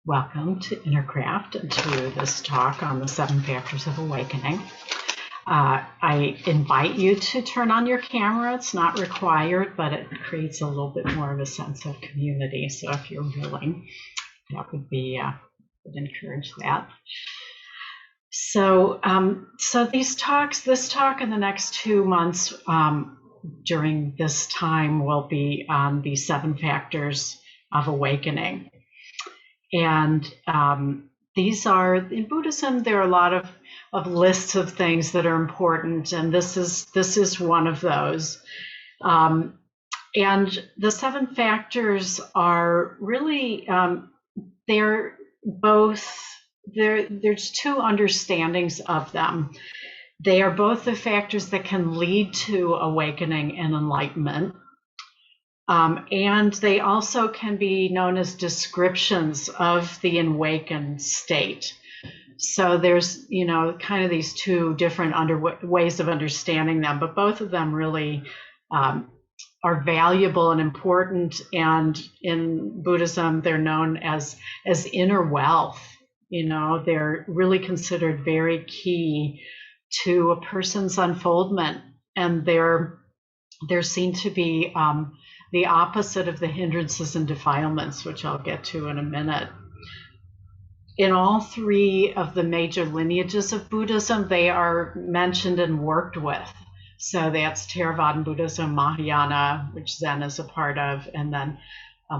Welcome to Intercraft and to this talk on the 7 Factors of Awakening. I invite you to turn on your camera. It's not required, but it creates a little bit more of a sense of community. So if you're willing, that would be, would encourage that. So this talk in the next 2 months during this time will be on the 7 Factors of Awakening. And these are, in Buddhism, there are a lot of lists of things that are important, and this is one of those. And the 7 factors are really, there's 2 understandings of them. They are both the factors that can lead to awakening and enlightenment. And they also can be known as descriptions of the awakened state. So there's, kind of these 2 different ways of understanding them, but both of them really are valuable and important. And in Buddhism, they're known as inner wealth. They're really considered very key to a person's unfoldment, and they're seen to be the opposite of the hindrances and defilements, which I'll get to in a minute. In all 3 of the major lineages of Buddhism, they are mentioned and worked with. So that's Theravadan Buddhism, Mahayana, which Zen is a part of, and then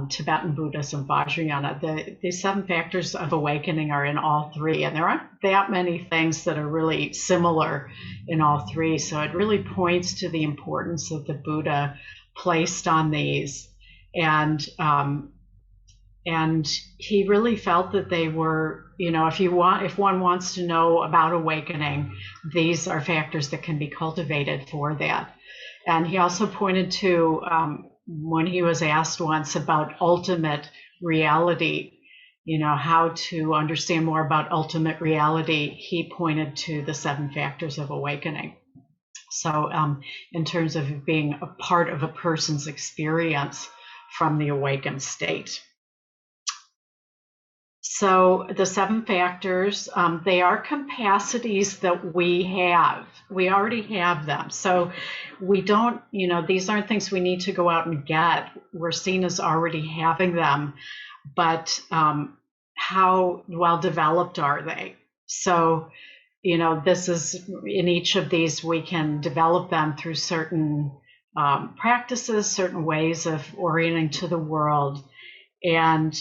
Tibetan Buddhism, Vajrayana. The 7 factors of awakening are in all 3, and there aren't that many things that are really similar in all 3. So it really points to the importance that the Buddha placed on these, and he really felt that they were, if one wants to know about awakening, these are factors that can be cultivated for that. And he also pointed to, when he was asked once about ultimate reality, how to understand more about ultimate reality, he pointed to the 7 factors of awakening. So in terms of being a part of a person's experience from the awakened state. So the 7 factors, they are capacities that we have. We already have them. So we don't, these aren't things we need to go out and get. We're seen as already having them, but how well developed are they? So, this is, in each of these, we can develop them through certain practices, certain ways of orienting to the world. And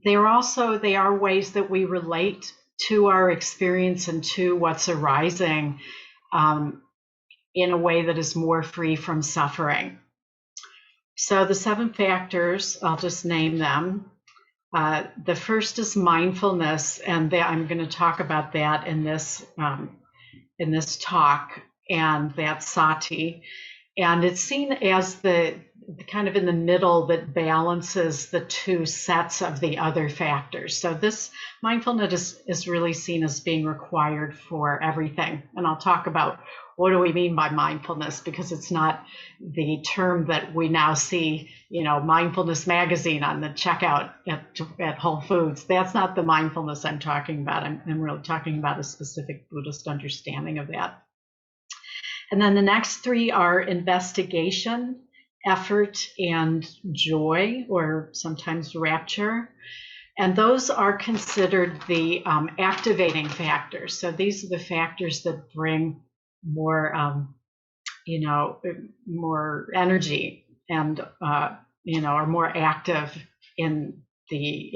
they are ways that we relate to our experience and to what's arising in a way that is more free from suffering. So the 7 factors, I'll just name them. The first is mindfulness, and I'm going to talk about that in this talk, and that's sati. And it's seen as the kind of in the middle that balances the 2 sets of the other factors. So this mindfulness is really seen as being required for everything. And I'll talk about what do we mean by mindfulness, because it's not the term that we now see, mindfulness magazine on the checkout at Whole Foods. That's not the mindfulness I'm talking about. I'm really talking about a specific Buddhist understanding of that. And then the next 3 are investigation, effort, and joy, or sometimes rapture. And those are considered the activating factors. So these are the factors that bring more, more energy and, are more active in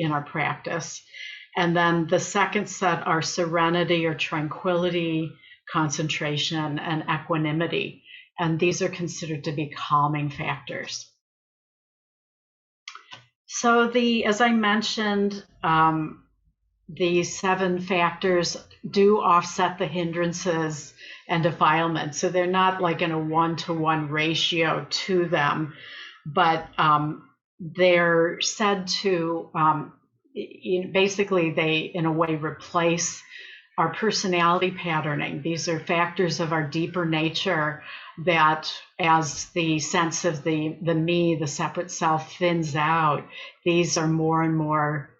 our practice. And then the second set are serenity or tranquility, concentration, and equanimity. And these are considered to be calming factors. So as I mentioned, the 7 factors do offset the hindrances and defilements. So they're not like in a 1-to-1 ratio to them, but they're said to, basically they, in a way, replace our personality patterning. These are factors of our deeper nature that, as the sense of the me, the separate self, thins out, these are more and more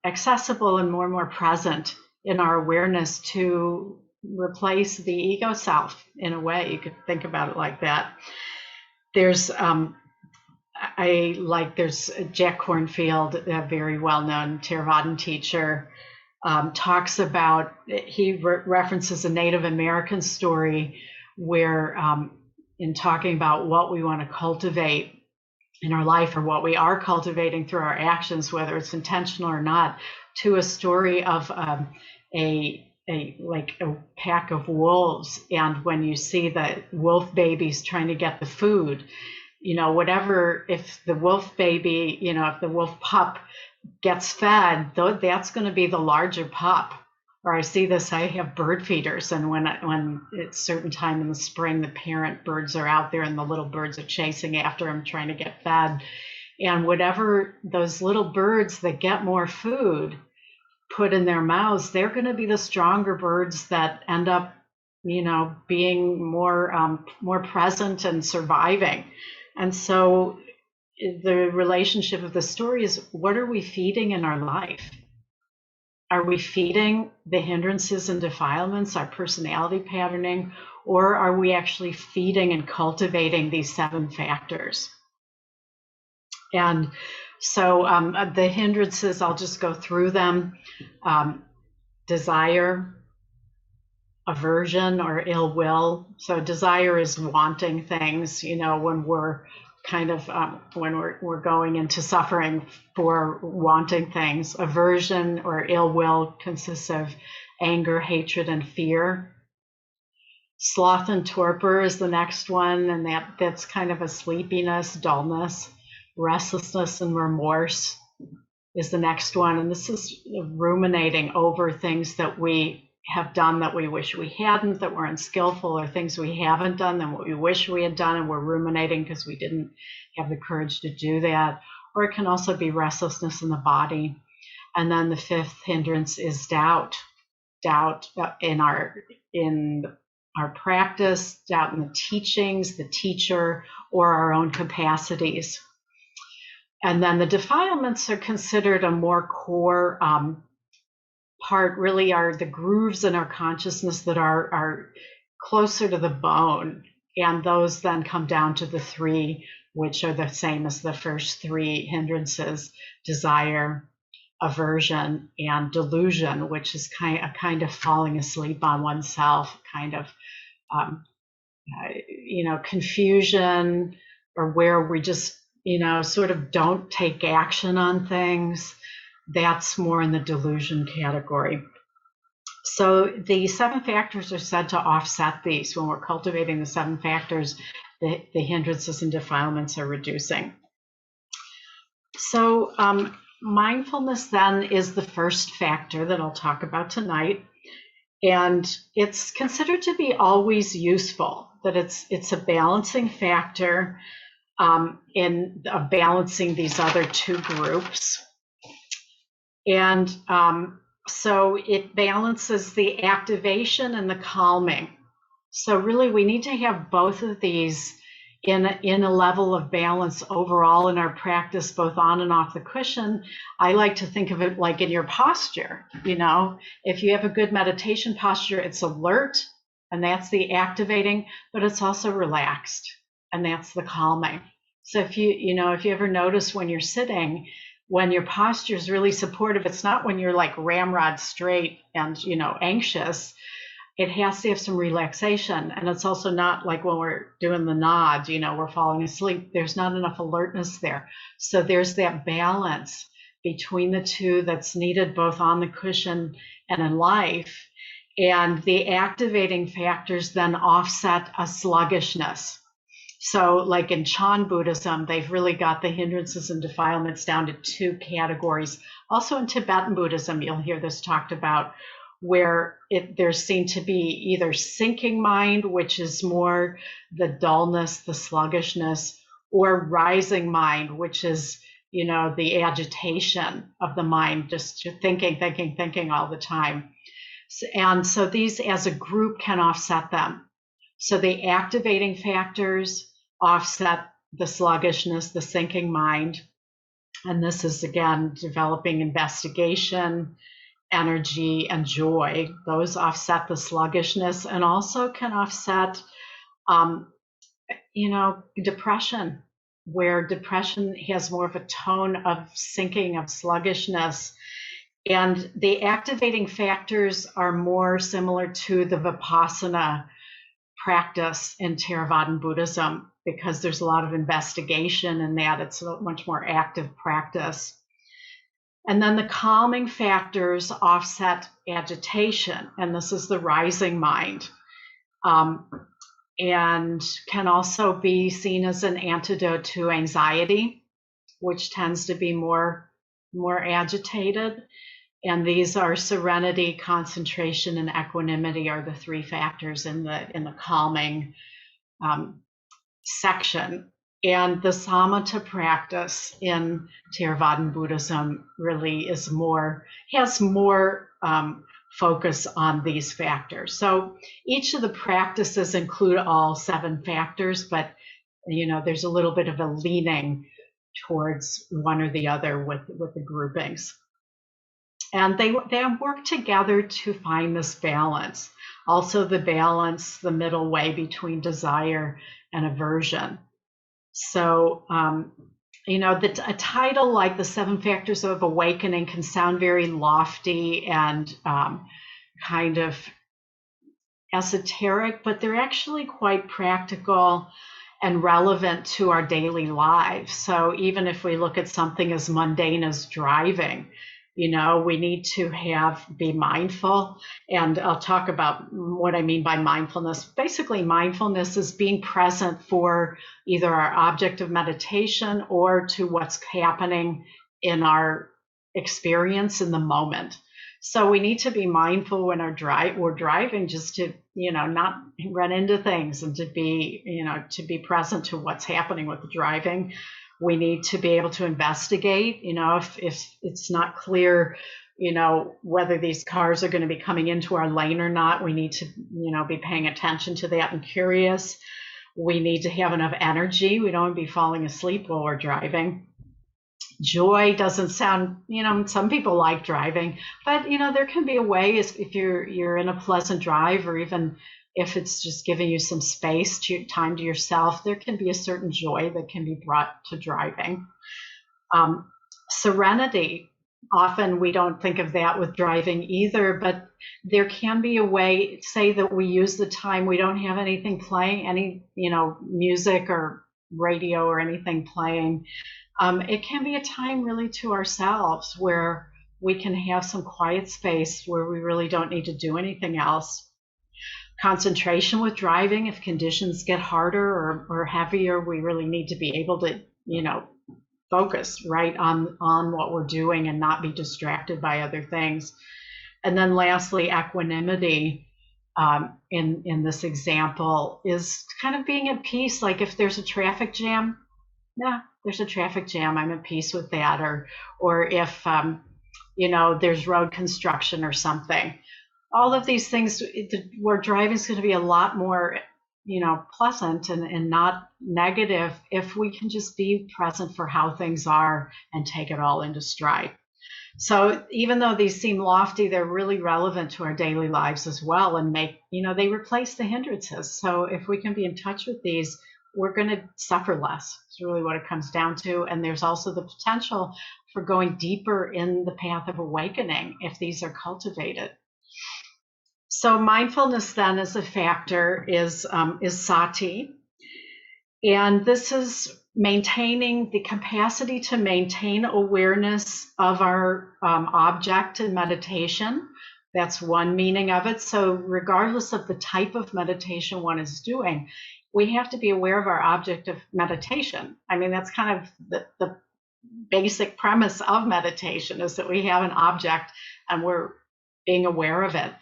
accessible and more present in our awareness to replace the ego self in a way. You could think about it like that. There's there's Jack Kornfield, a very well-known Theravadan teacher, talks about, he references a Native American story where in talking about what we want to cultivate in our life, or what we are cultivating through our actions, whether it's intentional or not, to a story of a pack of wolves. And when you see the wolf babies trying to get the food, whatever, if the wolf baby, if the wolf pup gets fed, that's going to be the larger pup. Or I see this, I have bird feeders, and when it's certain time in the spring, the parent birds are out there and the little birds are chasing after them, trying to get fed. And whatever those little birds that get more food put in their mouths, they're going to be the stronger birds that end up, being more present and surviving. And so the relationship of the story is, what are we feeding in our life? Are we feeding the hindrances and defilements, our personality patterning, or are we actually feeding and cultivating these 7 factors? And so the hindrances, I'll just go through them. Desire, aversion or ill will. So desire is wanting things, when we're kind of when we're going into suffering for wanting things. Aversion or ill will consists of anger, hatred, and fear. Sloth and torpor is the next one, and that's kind of a sleepiness, dullness. Restlessness and remorse is the next one, and this is ruminating over things that we have done that we wish we hadn't, that were unskillful, or things we haven't done than what we wish we had done, and we're ruminating because we didn't have the courage to do that. Or it can also be restlessness in the body. And then the 5th hindrance is doubt. Doubt in our practice, doubt in the teachings, the teacher, or our own capacities. And then the defilements are considered a more core part, really are the grooves in our consciousness that are closer to the bone. And those then come down to the 3, which are the same as the first 3 hindrances: desire, aversion, and delusion, which is kind of falling asleep on oneself, kind of confusion, or where we just sort of don't take action on things. That's more in the delusion category. So the 7 factors are said to offset these. When we're cultivating the 7 factors, the hindrances and defilements are reducing. So mindfulness then is the first factor that I'll talk about tonight. And it's considered to be always useful, that it's a balancing factor in balancing these other 2 groups. And so it balances the activation and the calming. So really we need to have both of these in a level of balance overall in our practice, both on and off the cushion. I like to think of it like in your posture. If you have a good meditation posture, it's alert, and that's the activating, but it's also relaxed, and that's the calming. So if you ever notice when you're sitting, when your posture is really supportive, it's not when you're like ramrod straight and, anxious. It has to have some relaxation. And it's also not like when we're doing the nod, we're falling asleep. There's not enough alertness there. So there's that balance between the 2 that's needed both on the cushion and in life. And the activating factors then offset a sluggishness. So like in Chan Buddhism, they've really got the hindrances and defilements down to 2 categories. Also in Tibetan Buddhism, you'll hear this talked about, where there's seen to be either sinking mind, which is more the dullness, the sluggishness, or rising mind, which is, the agitation of the mind, just thinking all the time. And so these as a group can offset them. So the activating factors offset the sluggishness, the sinking mind. And this is, again, developing investigation, energy, and joy. Those offset the sluggishness and also can offset, depression, where depression has more of a tone of sinking, of sluggishness. And the activating factors are more similar to the Vipassana practice in Theravadan Buddhism, because there's a lot of investigation in that. It's a much more active practice. And then the calming factors offset agitation, and this is the rising mind, and can also be seen as an antidote to anxiety, which tends to be more agitated. And these are serenity, concentration, and equanimity are the three factors in the calming section. And the Samatha practice in Theravadan Buddhism really has more focus on these factors. So each of the practices include all 7 factors, but there's a little bit of a leaning towards one or the other with the groupings. And they work together to find this balance. Also the balance, the middle way between desire and aversion. So, a title like the 7 Factors of Awakening can sound very lofty and kind of esoteric, but they're actually quite practical and relevant to our daily lives. So even if we look at something as mundane as driving, we need to be mindful. And I'll talk about what I mean by mindfulness. Basically, mindfulness is being present for either our object of meditation or to what's happening in our experience in the moment. So we need to be mindful when we're driving, just to, not run into things, and to be present to what's happening with the driving. We need to be able to investigate, if it's not clear, whether these cars are going to be coming into our lane or not. We need to, be paying attention to that and curious. We need to have enough energy. We don't want to be falling asleep while we're driving. Joy doesn't sound, some people like driving, but, there can be a way, if you're in a pleasant drive, or even if it's just giving you some space, time to yourself, there can be a certain joy that can be brought to driving. Serenity, often we don't think of that with driving either, but there can be a way, say that we use the time, we don't have anything playing, any, music or radio or anything playing. It can be a time really to ourselves where we can have some quiet space where we really don't need to do anything else. Concentration with driving, if conditions get harder or heavier, we really need to be able to, focus right on what we're doing and not be distracted by other things. And then lastly, equanimity, in this example, is kind of being at peace. Like if there's a traffic jam, there's a traffic jam, I'm at peace with that. Or if, there's road construction or something. All of these things where driving is going to be a lot more, pleasant and not negative if we can just be present for how things are and take it all into stride. So even though these seem lofty, they're really relevant to our daily lives as well, and they replace the hindrances. So if we can be in touch with these, we're going to suffer less. It's really what it comes down to. And there's also the potential for going deeper in the path of awakening if these are cultivated. So mindfulness then as a factor is sati. And this is maintaining the capacity to maintain awareness of our object in meditation. That's one meaning of it. So regardless of the type of meditation one is doing, we have to be aware of our object of meditation. I mean, that's kind of the basic premise of meditation, is that we have an object and we're being aware of it.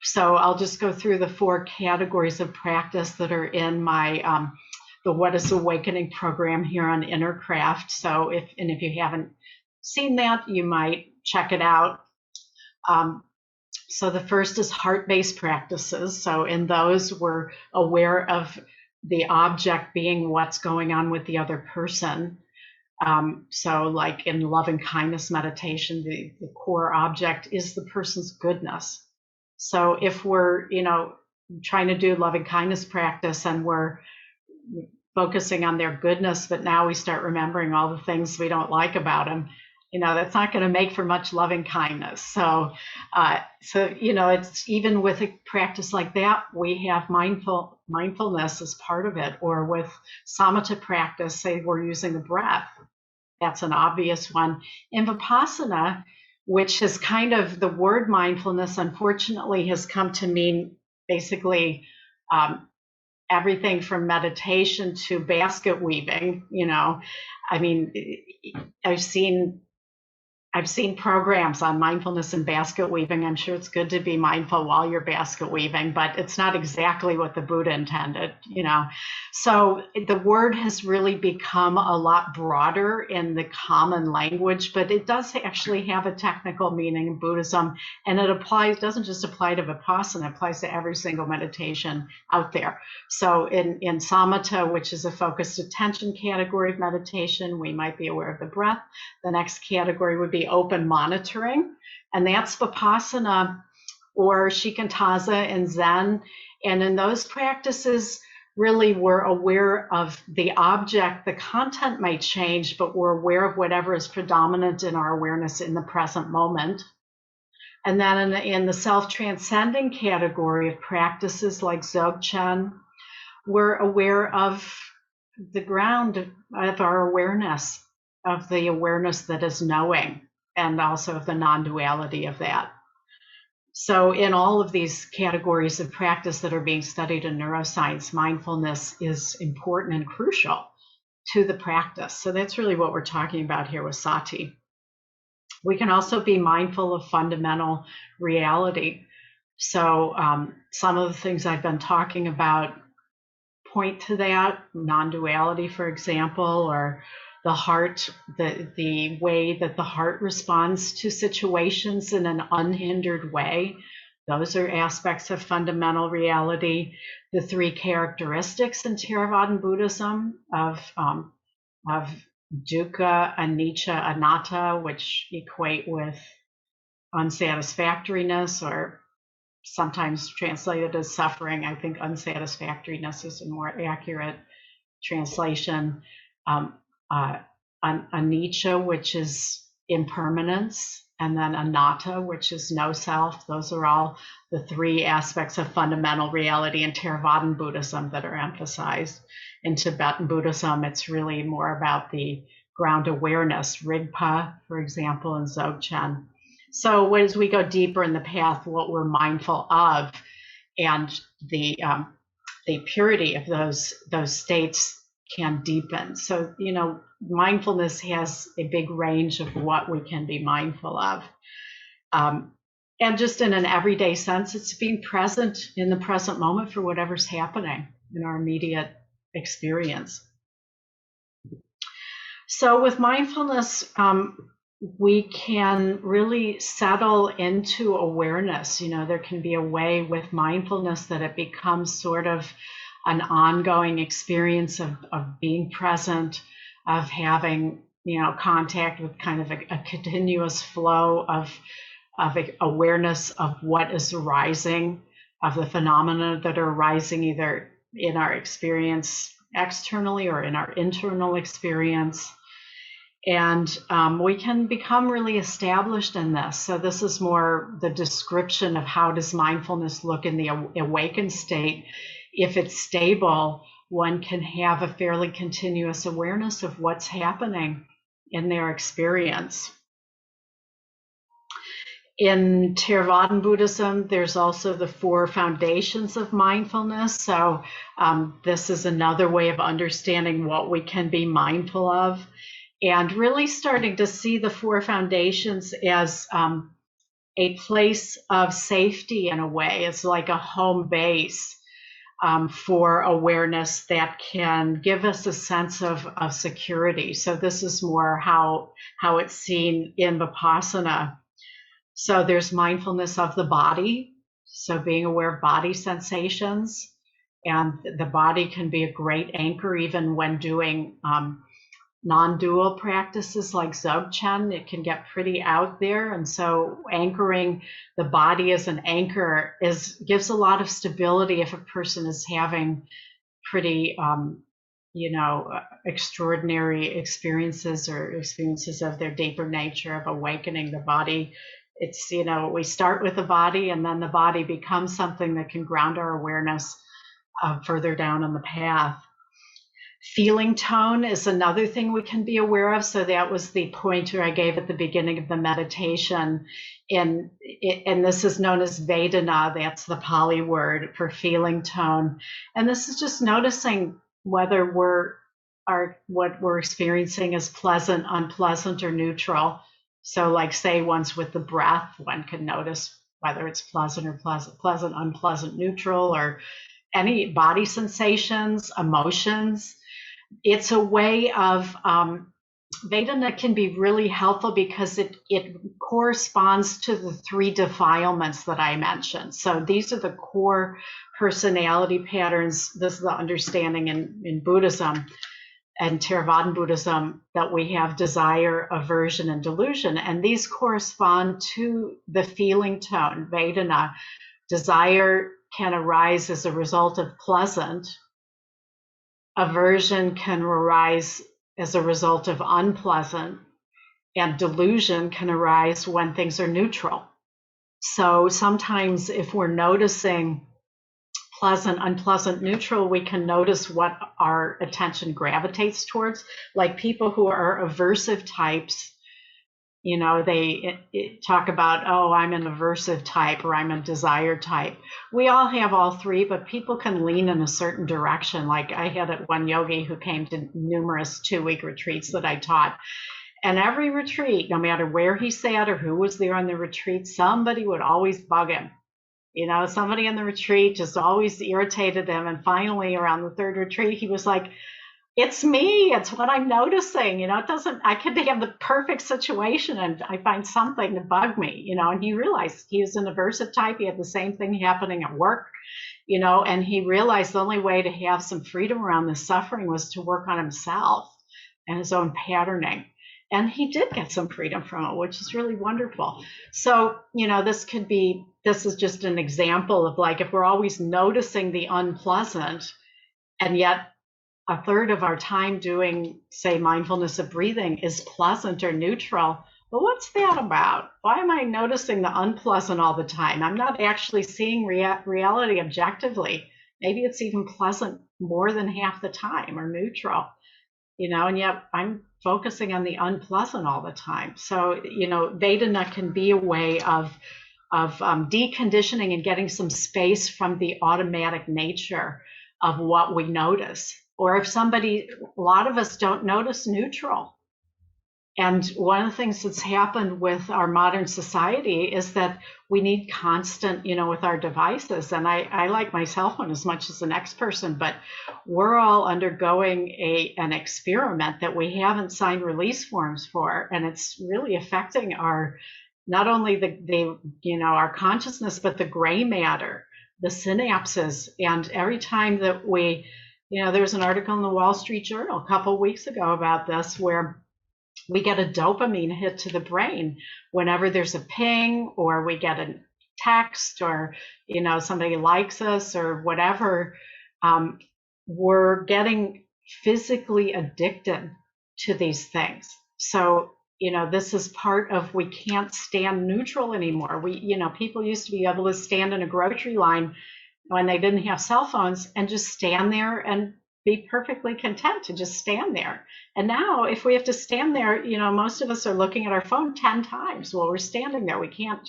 So I'll just go through the 4 categories of practice that are in my the What is Awakening program here on Innercraft. So if you haven't seen that, you might check it out. So the first is heart-based practices. So in those, we're aware of the object being what's going on with the other person. So like in loving kindness meditation, the core object is the person's goodness. So if we're, trying to do loving kindness practice and we're focusing on their goodness, but now we start remembering all the things we don't like about them, that's not going to make for much loving kindness. So it's even with a practice like that, we have mindfulness as part of it. Or with Samatha practice, say we're using the breath. That's an obvious one. In Vipassana, which is kind of the word mindfulness, unfortunately, has come to mean basically everything from meditation to basket weaving. I mean, I've seen programs on mindfulness and basket weaving. I'm sure it's good to be mindful while you're basket weaving, but it's not exactly what the Buddha intended, So the word has really become a lot broader in the common language, but it does actually have a technical meaning in Buddhism, and it doesn't just apply to Vipassana, it applies to every single meditation out there. So in Samatha, which is a focused attention category of meditation, we might be aware of the breath. The next category would be open monitoring, and that's Vipassana or Shikantaza in Zen. And in those practices, really we're aware of the object. The content may change, but we're aware of whatever is predominant in our awareness in the present moment. And then in the self-transcending category of practices like Dzogchen, we're aware of the ground of our awareness, of the awareness that is knowing, and also of the non-duality of that. So in all of these categories of practice that are being studied in neuroscience, mindfulness is important and crucial to the practice. So that's really what we're talking about here with sati. We can also be mindful of fundamental reality. So some of the things I've been talking about point to that, non-duality, for example, or the heart, the way that the heart responds to situations in an unhindered way. Those are aspects of fundamental reality. The three characteristics in Theravadan Buddhism of dukkha, anicca, anatta, which equate with unsatisfactoriness, or sometimes translated as suffering. I think unsatisfactoriness is a more accurate translation. Anicca, which is impermanence, and then anatta, which is no self. Those are all the three aspects of fundamental reality in Theravadan Buddhism that are emphasized. In Tibetan Buddhism, it's really more about the ground awareness, Rigpa, for example, in Dzogchen. So as we go deeper in the path, what we're mindful of and the purity of those states can deepen. So, mindfulness has a big range of what we can be mindful of. And just in an everyday sense, it's being present in the present moment for whatever's happening in our immediate experience. So with mindfulness, we can really settle into awareness. There can be a way with mindfulness that it becomes sort of an ongoing experience of being present, of having, contact with kind of a continuous flow of awareness of what is arising, of the phenomena that are arising either in our experience externally or in our internal experience. And we can become really established in this. So this is more the description of how does mindfulness look in the awakened state. If it's stable, one can have a fairly continuous awareness of what's happening in their experience. In Theravadan Buddhism, there's also the four foundations of mindfulness. So this is another way of understanding what we can be mindful of, and really starting to see the four foundations as a place of safety in a way. It's like a home base for awareness that can give us a sense of security. So this is more how it's seen in Vipassana. So there's mindfulness of the body, so being aware of body sensations, and the body can be a great anchor even when doing non-dual practices like Dzogchen. It can get pretty out there, and so anchoring the body as an anchor gives a lot of stability if a person is having pretty extraordinary experiences or experiences of their deeper nature of awakening the body. It's, we start with the body, and then the body becomes something that can ground our awareness further down on the path. Feeling tone is another thing we can be aware of. So that was the pointer I gave at the beginning of the meditation. And this is known as Vedana. That's the Pali word for feeling tone. And this is just noticing whether what we're experiencing is pleasant, unpleasant, or neutral. So like say once with the breath, one can notice whether it's pleasant or pleasant, unpleasant, neutral, or any body sensations, emotions. It's a way of Vedana can be really helpful because it corresponds to the 3 defilements that I mentioned. So these are the core personality patterns. This is the understanding in Buddhism and Theravadan Buddhism, that we have desire, aversion, and delusion. And these correspond to the feeling tone, Vedana. Desire can arise as a result of pleasant. Aversion can arise as a result of unpleasant, and delusion can arise when things are neutral. So sometimes if we're noticing pleasant, unpleasant, neutral, we can notice what our attention gravitates towards. Like people who are aversive types, they talk about, oh, I'm an aversive type or I'm a desire type. We all have all 3, but people can lean in a certain direction. Like I had one yogi who came to numerous 2-week retreats that I taught. And every retreat, no matter where he sat or who was there on the retreat, somebody would always bug him. Somebody in the retreat just always irritated him. And finally, around the 3rd retreat, he was like, it's me. It's what I'm noticing. I could have the perfect situation and I find something to bug me, and he realized he was an aversive type. He had the same thing happening at work, and he realized the only way to have some freedom around this suffering was to work on himself and his own patterning. And he did get some freedom from it, which is really wonderful. So, this is just an example of like, if we're always noticing the unpleasant and yet a third of our time doing, say, mindfulness of breathing is pleasant or neutral. Well, what's that about? Why am I noticing the unpleasant all the time? I'm not actually seeing reality objectively. Maybe it's even pleasant more than half the time or neutral, and yet I'm focusing on the unpleasant all the time. So, Vedana can be a way of deconditioning and getting some space from the automatic nature of what we notice. Or if a lot of us don't notice neutral. And one of the things that's happened with our modern society is that we need constant, with our devices. And I like my cell phone as much as the next person, but we're all undergoing an experiment that we haven't signed release forms for. And it's really affecting not only our consciousness, but the gray matter, the synapses. And every time that there was an article in the Wall Street Journal a couple of weeks ago about this, where we get a dopamine hit to the brain whenever there's a ping or we get a text or, somebody likes us or whatever. We're getting physically addicted to these things. So, this is part of, we can't stand neutral anymore. People used to be able to stand in a grocery line when they didn't have cell phones and just stand there and be perfectly content to just stand there. And now if we have to stand there, most of us are looking at our phone 10 times while we're standing there. We have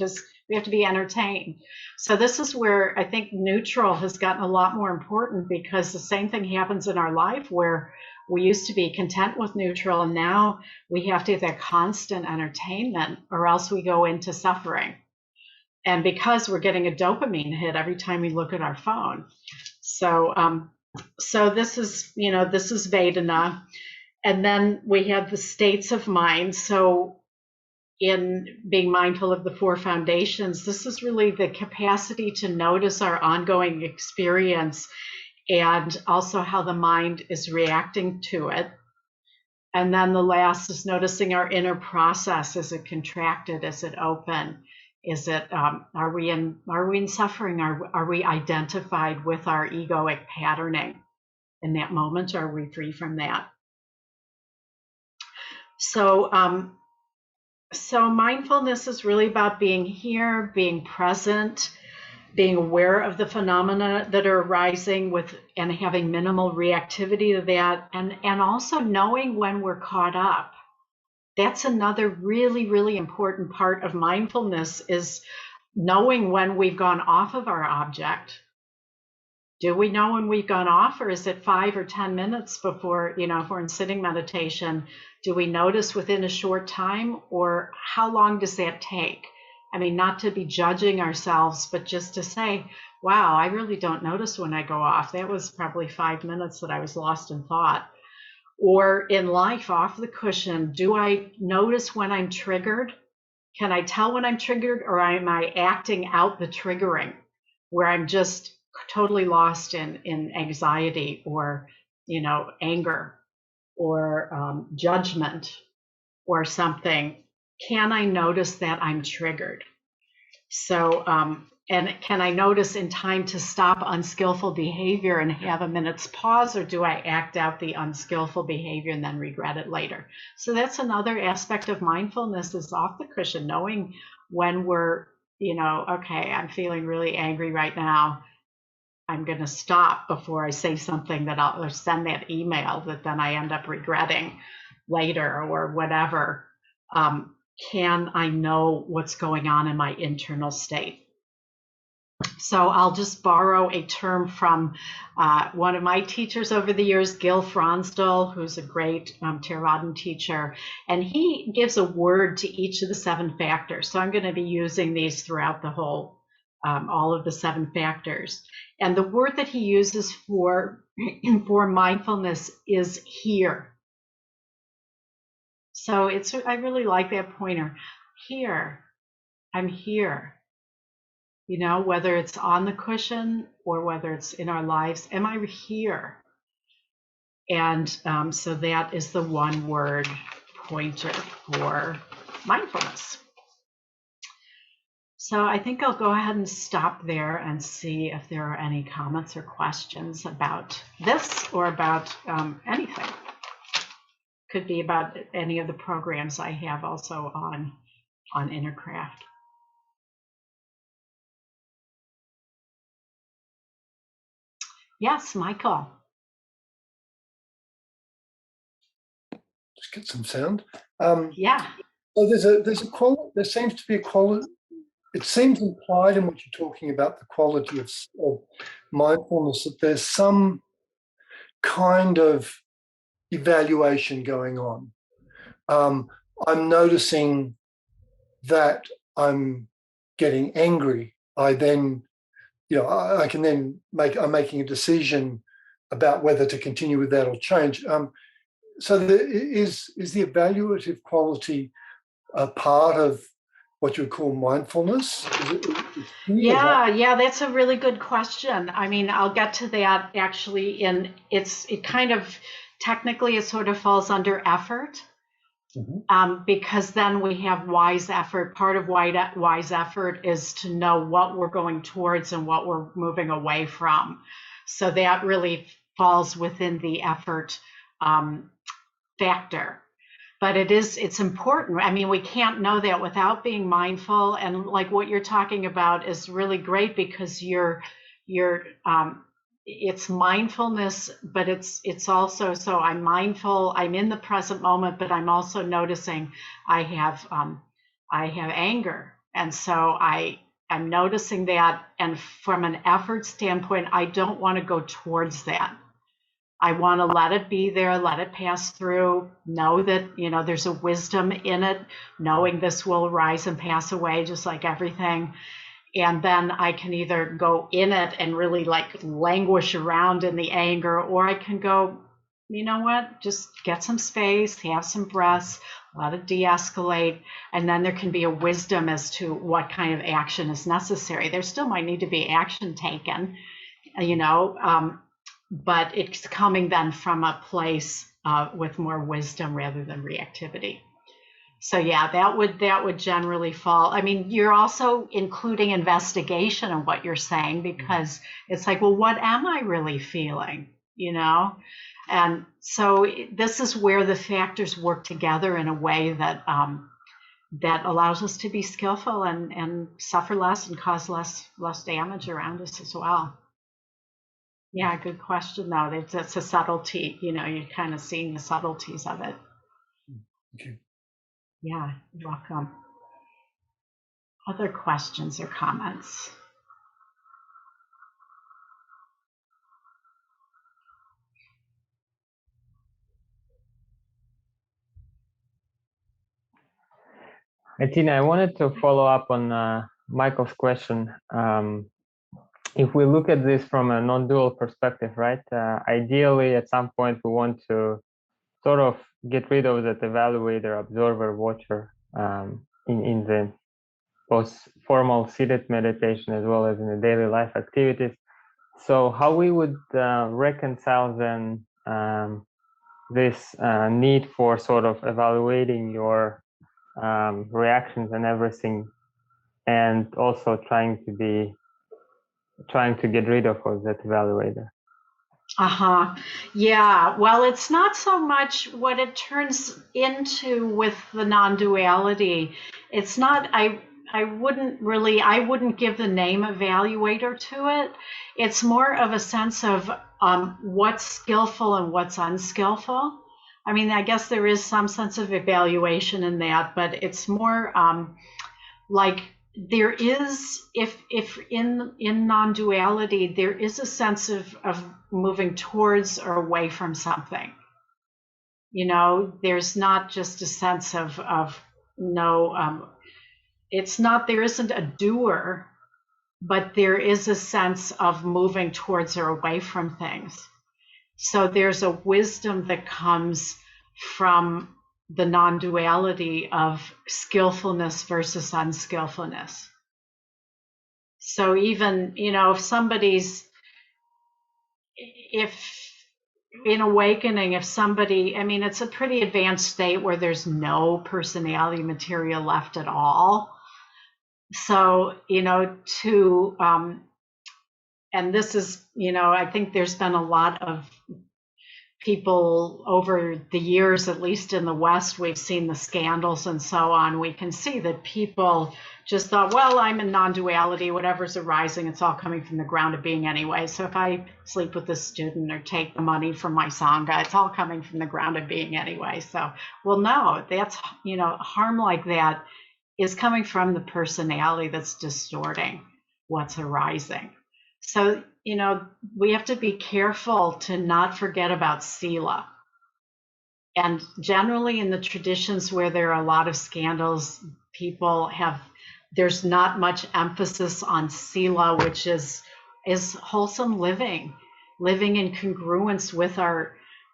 to be entertained. So this is where I think neutral has gotten a lot more important, because the same thing happens in our life where we used to be content with neutral and now we have to have that constant entertainment or else we go into suffering. And because we're getting a dopamine hit every time we look at our phone. So this is Vedana. And then we have the states of mind. So in being mindful of the 4 foundations, this is really the capacity to notice our ongoing experience and also how the mind is reacting to it. And then the last is noticing our inner process. Is it contracted? Is it open? Is it, are we in suffering? Are we identified with our egoic patterning in that moment? Or are we free from that? So, so mindfulness is really about being here, being present, being aware of the phenomena that are arising with, and having minimal reactivity to that, and also knowing when we're caught up. That's another really, really important part of mindfulness, is knowing when we've gone off of our object. Do we know when we've gone off, or is it 5 or 10 minutes before, if we're in sitting meditation, do we notice within a short time, or how long does that take? I mean, not to be judging ourselves, but just to say, wow, I really don't notice when I go off. That was probably 5 minutes that I was lost in thought. Or in life, off the cushion, do I notice when I'm triggered? Can I tell when I'm triggered, or am I acting out the triggering, where I'm just totally lost in anxiety, or, anger, or judgment, or something? Can I notice that I'm triggered? So, and can I notice in time to stop unskillful behavior and have a minute's pause, or do I act out the unskillful behavior and then regret it later? So that's another aspect of mindfulness, is off the cushion, knowing when we're, okay, I'm feeling really angry right now. I'm going to stop before I say something or send that email that then I end up regretting later, or whatever. Can I know what's going on in my internal state? So I'll just borrow a term from one of my teachers over the years, Gil Fronsdal, who's a great Theravadan teacher, and he gives a word to each of the 7 factors. So I'm going to be using these throughout the whole, all of the 7 factors. And the word that he uses for mindfulness is here. So I really like that pointer. Here, I'm here. Whether it's on the cushion or whether it's in our lives, am I here? And so that is the one word pointer for mindfulness. So I think I'll go ahead and stop there and see if there are any comments or questions about this, or about anything. Could be about any of the programs I have also on Intercraft. Yes, Michael. Just get some sound. Yeah. So there's a quality. There seems to be a quality. It seems implied in what you're talking about, the quality of mindfulness, that there's some kind of evaluation going on. I'm noticing that I'm getting angry. I then, I can then I'm making a decision about whether to continue with that or change. So is the evaluative quality a part of what you would call mindfulness? Yeah, that's a really good question. I mean, I'll get to that actually. Technically it sort of falls under effort. Mm-hmm. Because then we have wise effort. Part of wise effort is to know what we're going towards and what we're moving away from. So that really falls within the effort factor. But it's important. I mean, we can't know that without being mindful. And like what you're talking about is really great, because it's mindfulness, but it's also, so I'm mindful, I'm in the present moment, but I'm also noticing I have anger. And so I'm noticing that. And from an effort standpoint, I don't want to go towards that. I want to let it be there, let it pass through, know that, there's a wisdom in it, knowing this will arise and pass away, just like everything. And then I can either go in it and really languish around in the anger, or I can go, you know what, just get some space, have some breaths, let it de-escalate. And then there can be a wisdom as to what kind of action is necessary. There still might need to be action taken, but it's coming then from a place with more wisdom rather than reactivity. So yeah, that would generally fall. I mean, you're also including investigation in what you're saying, because it's like, well, what am I really feeling? And so this is where the factors work together in a way that that allows us to be skillful and suffer less and cause less damage around us as well. Yeah, good question though. It's a subtlety. You're kind of seeing the subtleties of it. Okay. Yeah, you're welcome. Other questions or comments? Tina, I wanted to follow up on Michael's question. If we look at this from a non-dual perspective, right? Ideally, at some point, we want to sort of get rid of that evaluator, observer, watcher in the both formal seated meditation as well as in the daily life activities. So how we would reconcile then this need for sort of evaluating your reactions and everything, and also trying to get rid of that evaluator. Yeah, well, it's not so much what it turns into with the non-duality. It's not, I wouldn't give the name evaluator to it. It's more of a sense of what's skillful and what's unskillful. I mean, I guess there is some sense of evaluation in that, but it's more like there is, if in non-duality, there is a sense of moving towards or away from something. There's not just a sense of no, it's not, there isn't a doer, but there is a sense of moving towards or away from things. So there's a wisdom that comes from the non-duality of skillfulness versus unskillfulness. So even, if in awakening, if somebody, I mean, it's a pretty advanced state where there's no personality material left at all. So, and this is, I think there's been a lot of people over the years, at least in the West, we've seen the scandals and so on. We can see that people just thought, well, I'm in non-duality, whatever's arising, it's all coming from the ground of being anyway. So if I sleep with this student or take the money from my Sangha, it's all coming from the ground of being anyway. So, well, no, that's, harm like that is coming from the personality that's distorting what's arising. So, we have to be careful to not forget about sila. And generally in the traditions where there are a lot of scandals, there's not much emphasis on sila, which is wholesome living in congruence with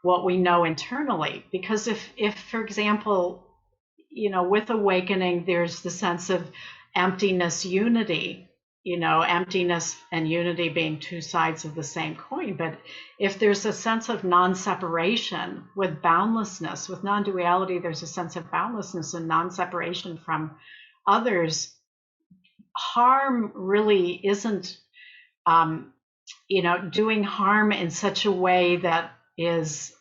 what we know internally. Because if for example, with awakening, there's the sense of emptiness, unity, emptiness and unity being two sides of the same coin. But if there's a sense of non-separation with boundlessness, with non-duality, there's a sense of boundlessness and non-separation from others. Harm really isn't, doing harm in such a way that is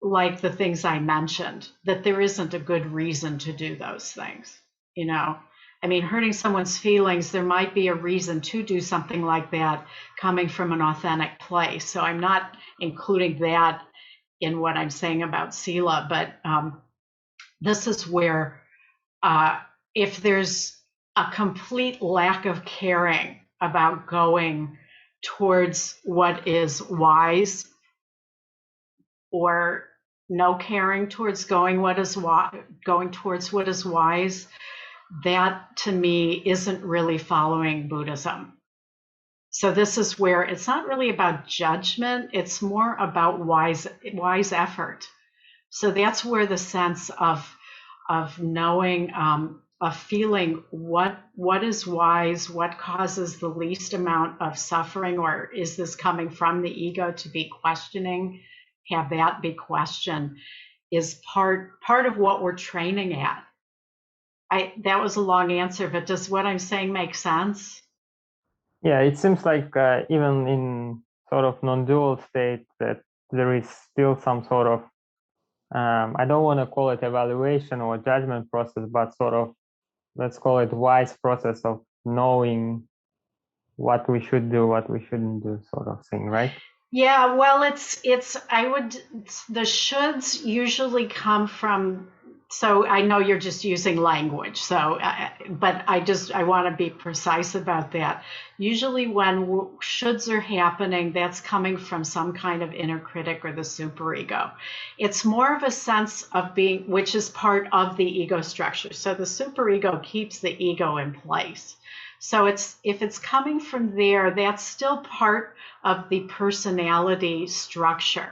like the things I mentioned, that there isn't a good reason to do those things, I mean, hurting someone's feelings, there might be a reason to do something like that coming from an authentic place. So I'm not including that in what I'm saying about sila, but this is where if there's a complete lack of caring about going towards what is wise, or no caring towards going towards what is wise, that to me isn't really following Buddhism. So this is where it's not really about judgment, it's more about wise effort. So that's where the sense of knowing, of feeling what is wise, what causes the least amount of suffering, or is this coming from the ego to be questioning have that be questioned is part of what we're training at. That was a long answer, but does what I'm saying make sense? Yeah, it seems like even in sort of non-dual state that there is still some sort of, I don't want to call it evaluation or judgment process, but sort of, let's call it wise process of knowing what we should do, what we shouldn't do, sort of thing, right? Yeah, well, the shoulds usually come from, so I know you're just using language, so, but I want to be precise about that. Usually when shoulds are happening, that's coming from some kind of inner critic or the superego. It's more of a sense of being, which is part of the ego structure. So the superego keeps the ego in place. So if it's coming from there, that's still part of the personality structure.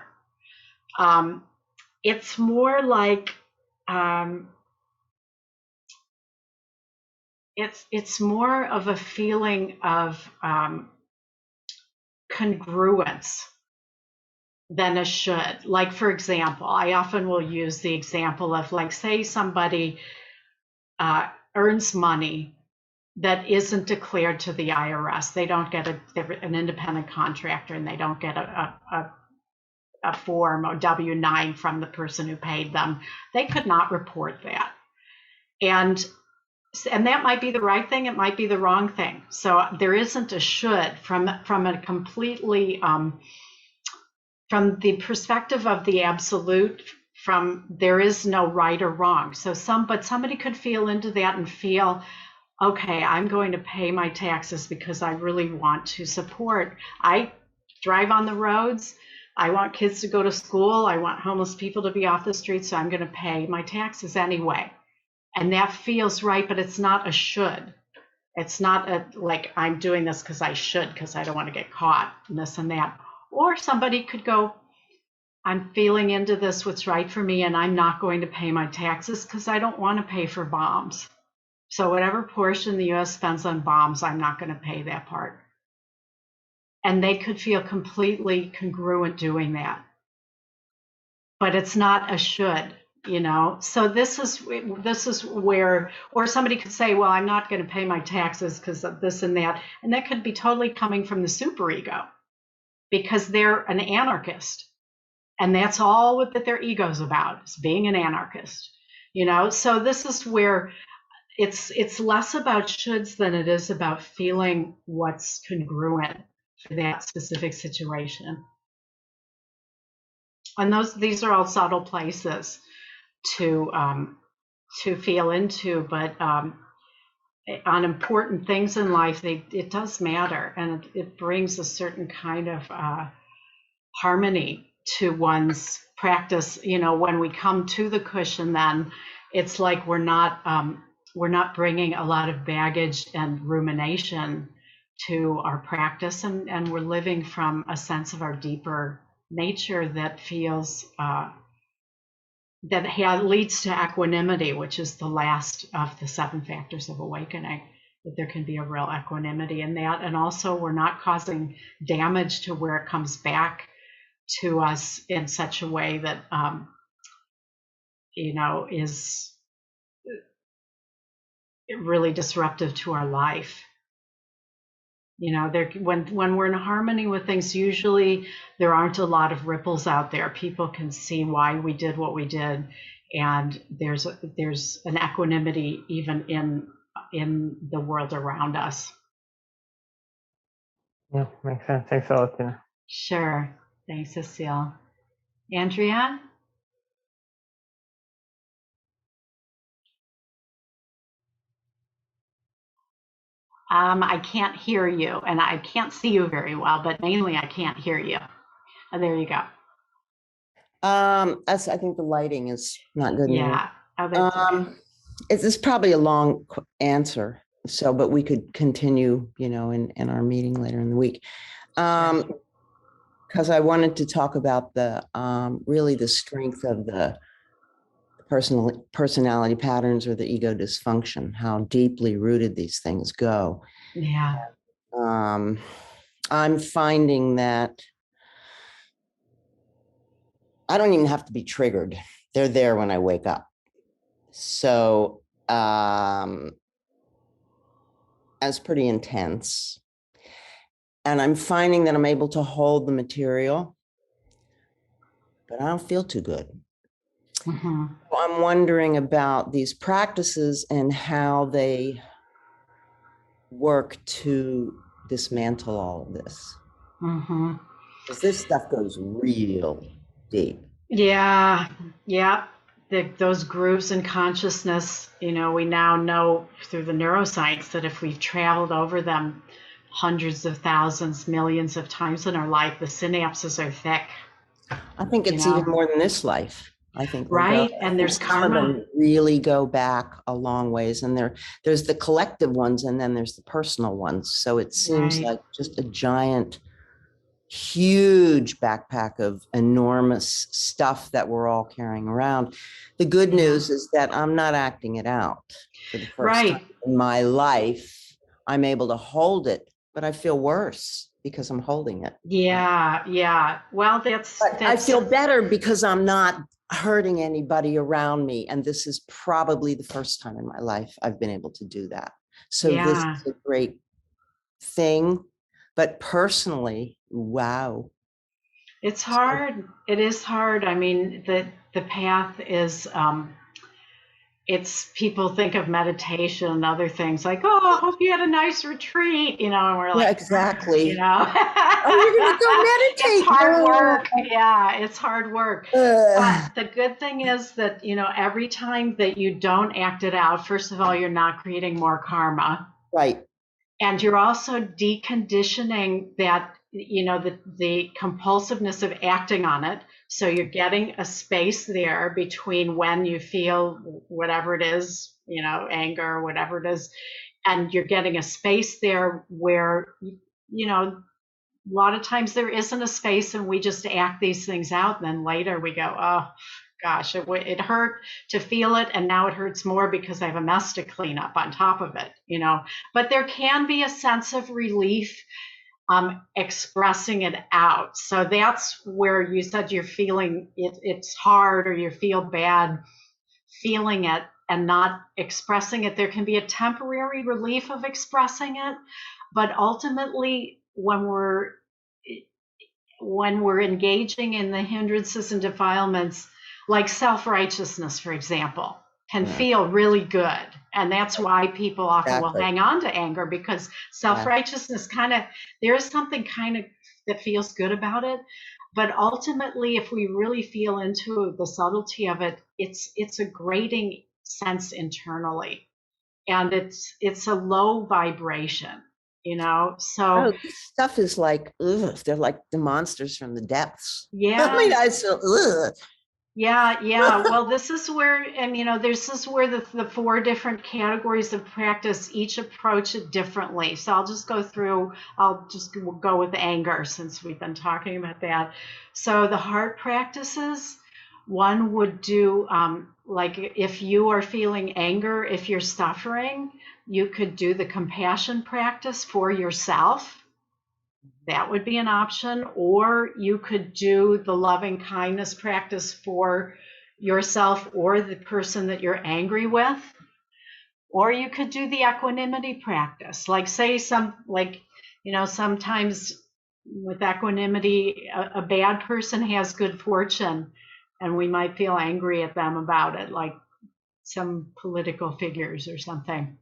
It's more like it's more of a feeling of congruence than a should. Like, for example, I often will use the example of, like, say somebody earns money that isn't declared to the IRS. They don't get an independent contractor, and they don't get a form or W-9 from the person who paid them. They could not report that. And that might be the right thing, it might be the wrong thing. So there isn't a should from a completely, from the perspective of the absolute, there is no right or wrong. So but somebody could feel into that and feel, okay, I'm going to pay my taxes because I really want to support. I drive on the roads. I want kids to go to school. I want homeless people to be off the street. So I'm going to pay my taxes anyway. And that feels right, but it's not a should. It's not like I'm doing this because I should, because I don't want to get caught and this and that. Or somebody could go, I'm feeling into this, what's right for me, and I'm not going to pay my taxes because I don't want to pay for bombs. So whatever portion the US spends on bombs, I'm not going to pay that part. And they could feel completely congruent doing that. But it's not a should, So this is where, or somebody could say, well, I'm not going to pay my taxes because of this and that. And that could be totally coming from the superego because they're an anarchist. And that's all that their ego's about, is being an anarchist, So this is where it's less about shoulds than it is about feeling what's congruent for that specific situation. And these are all subtle places to feel into, but on important things in life, it does matter, and it brings a certain kind of harmony to one's practice. When we come to the cushion, then it's like we're not bringing a lot of baggage and rumination to our practice, and we're living from a sense of our deeper nature that feels leads to equanimity, which is the last of the 7 factors of awakening. That there can be a real equanimity in that, and also we're not causing damage to where it comes back to us in such a way that is really disruptive to our life. When we're in harmony with things, usually there aren't a lot of ripples out there. People can see why we did what we did, and there's an equanimity even in the world around us. Yeah, makes sense. Thanks a lot, Tina. Sure. Thanks, Cecile. Andrea? I can't hear you, and I can't see you very well, but mainly I can't hear you. Oh, there you go. I think the lighting is not good. Yeah. Okay. It's probably a long answer, but we could continue, in our meeting later in the week. Because I wanted to talk about the really the strength of the personality patterns or the ego dysfunction, how deeply rooted these things go. Yeah. I'm finding that I don't even have to be triggered. They're there when I wake up. So that's pretty intense. And I'm finding that I'm able to hold the material, but I don't feel too good. Mm-hmm. I'm wondering about these practices and how they work to dismantle all of this. Mm-hmm. Because this stuff goes real deep. Yeah, yeah. Those grooves in consciousness, we now know through the neuroscience that if we've traveled over them hundreds of thousands, millions of times in our life, the synapses are thick. I think it's even more than this life. I think right. And there's some of them really go back a long ways, and there's the collective ones, and then there's the personal ones. So it seems like just a giant, huge backpack of enormous stuff that we're all carrying around. The good news is that I'm not acting it out for the first time in my life. I'm able to hold it, but I feel worse because I'm holding it. Yeah. Well, that's I feel better because I'm not hurting anybody around me. And this is probably the first time in my life I've been able to do that. So this is a great thing. But personally, wow. It's hard. It is hard. I mean, the path is it's people think of meditation and other things like, oh, I hope you had a nice retreat, and we're like, exactly. Oh, you're gonna go meditate. It's hard work. Yeah, it's hard work. But the good thing is that, every time that you don't act it out, first of all, you're not creating more karma. Right. And you're also deconditioning that, the compulsiveness of acting on it. So you're getting a space there between when you feel whatever it is, anger or whatever it is, and you're getting a space there where, a lot of times there isn't a space and we just act these things out. And then later we go, oh gosh, it hurt to feel it. And now it hurts more because I have a mess to clean up on top of it, but there can be a sense of relief expressing it out. So that's where you said you're feeling it's hard or you feel bad feeling it and not expressing it. There can be a temporary relief of expressing it, but ultimately when we're engaging in the hindrances and defilements, like self-righteousness, for example, can feel really good. And that's why people often will hang on to anger, because self-righteousness there is something that feels good about it. But ultimately, if we really feel into the subtlety of it, it's a grating sense internally. And it's a low vibration, so this stuff is like, ugh, they're like the monsters from the depths. Yeah. I mean, I feel, ugh. Yeah. Well, this is where, and this is where the four different categories of practice each approach it differently. So I'll just go with anger since we've been talking about that. So the heart practices, one would do, like if you are feeling anger, if you're suffering, you could do the compassion practice for yourself. That would be an option. Or you could do the loving kindness practice for yourself or the person that you're angry with. Or you could do the equanimity practice. Like sometimes with equanimity, a bad person has good fortune and we might feel angry at them about it, like some political figures or something.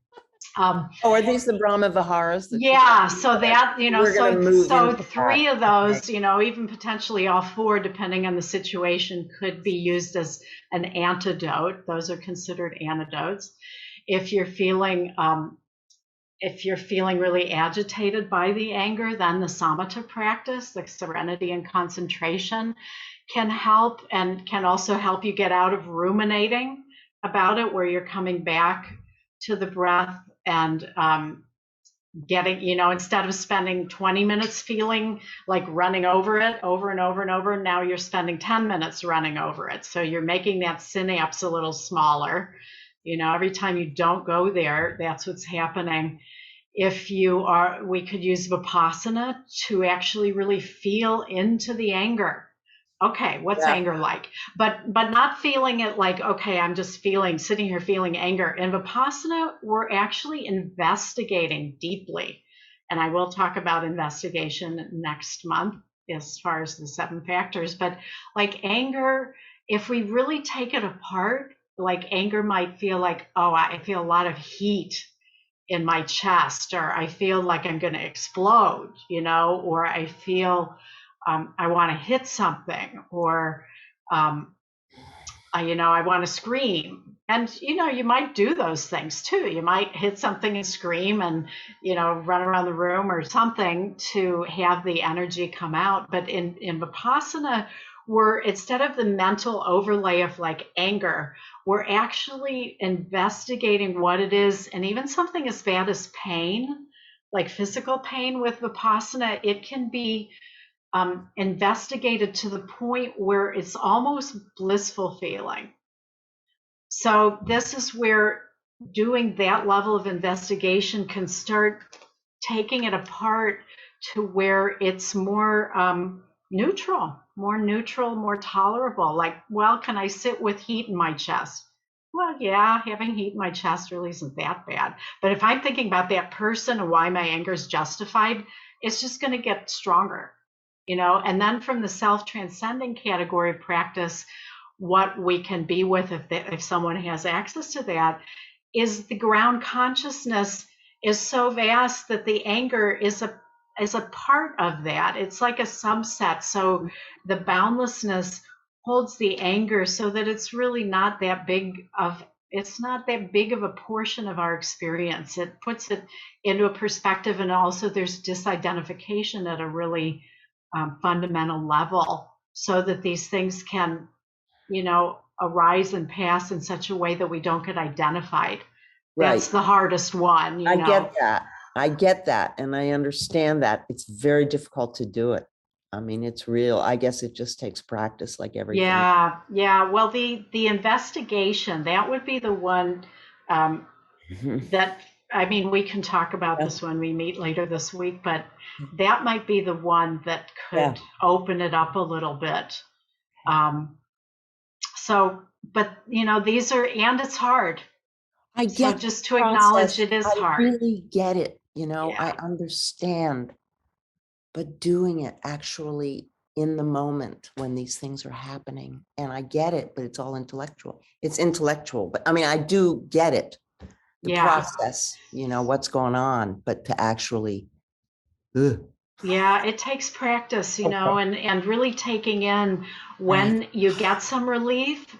Are these the Brahma Viharas? Yeah, so that, so three that. of those, even potentially all four, depending on the situation, could be used as an antidote. Those are considered antidotes. If you're feeling really agitated by the anger, then the Samatha practice, like serenity and concentration, can help, and can also help you get out of ruminating about it, where you're coming back to the breath and getting, instead of spending 20 minutes feeling like running over it over and over and over, now you're spending 10 minutes running over it. So you're making that synapse a little smaller. Every time you don't go there, that's what's happening. We could use Vipassana to actually really feel into the anger. Okay, what's anger like? But not feeling it like, okay, I'm just sitting here feeling anger. In Vipassana, we're actually investigating deeply. And I will talk about investigation next month as far as the 7 factors. But like anger, if we really take it apart, like anger might feel like, oh, I feel a lot of heat in my chest, or I feel like I'm going to explode, or I feel I want to hit something, or I want to scream. And you might do those things too. You might hit something and scream and run around the room or something to have the energy come out. But in Vipassana, we're, instead of the mental overlay of like anger, we're actually investigating what it is. And even something as bad as pain, like physical pain with Vipassana, it can be investigated to the point where it's almost blissful feeling. So this is where doing that level of investigation can start taking it apart to where it's more neutral, more tolerable. Like, well, can I sit with heat in my chest? Well, yeah, having heat in my chest really isn't that bad. But if I'm thinking about that person and why my anger is justified, it's just going to get stronger. And then from the self-transcending category of practice, what we can be with if someone has access to that is the ground consciousness is so vast that the anger is a part of that. It's like a subset. So the boundlessness holds the anger so that it's really not that big of a portion of our experience. It puts it into a perspective, and also there's disidentification at a really fundamental level, so that these things can, arise and pass in such a way that we don't get identified. Right. That's the hardest one. I get that. And I understand that. It's very difficult to do it. I mean, it's real. I guess it just takes practice like everything. Yeah. Well, the investigation, that would be the one that, we can talk about this when we meet later this week, but that might be the one that could open it up a little bit. But these are, and it's hard. I get so just to acknowledge it is hard. I really get it. I understand, but doing it actually in the moment when these things are happening, and I get it, but it's all intellectual. It's intellectual, but I do get it. The process, what's going on, but to actually, it takes practice, and really taking in when you get some relief,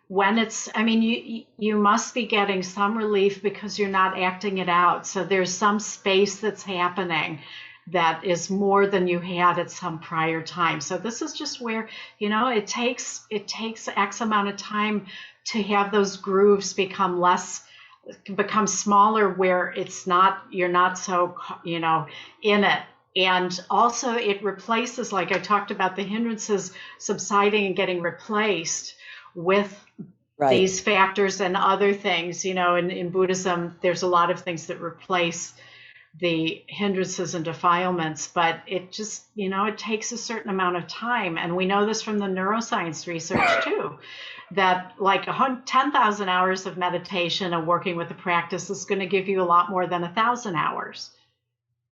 when it's, you must be getting some relief because you're not acting it out. So there's some space that's happening that is more than you had at some prior time. So this is just where, it takes X amount of time to have those grooves become smaller, where you're not so, in it. And also it replaces, like I talked about, the hindrances subsiding and getting replaced with these factors and other things. In Buddhism, there's a lot of things that replace the hindrances and defilements, but it just, it takes a certain amount of time. And we know this from the neuroscience research too, that like 10,000 hours of meditation and working with the practice is going to give you a lot more than 1,000 hours.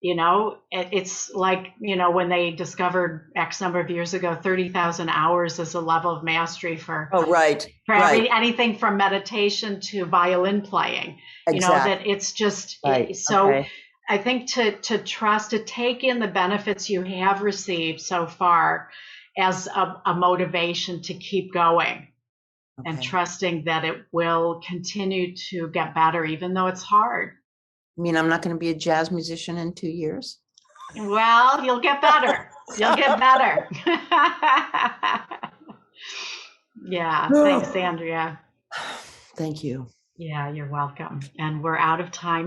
It's like, when they discovered X number of years ago, 30,000 hours is a level of mastery for anything from meditation to violin playing. That it's just so. I think to trust, to take in the benefits you have received so far as a motivation to keep going, and trusting that it will continue to get better, even though it's hard. I'm not going to be a jazz musician in 2 years? Well, you'll get better. You'll get better. Thanks, Andrea. Thank you. Yeah, you're welcome. And we're out of time.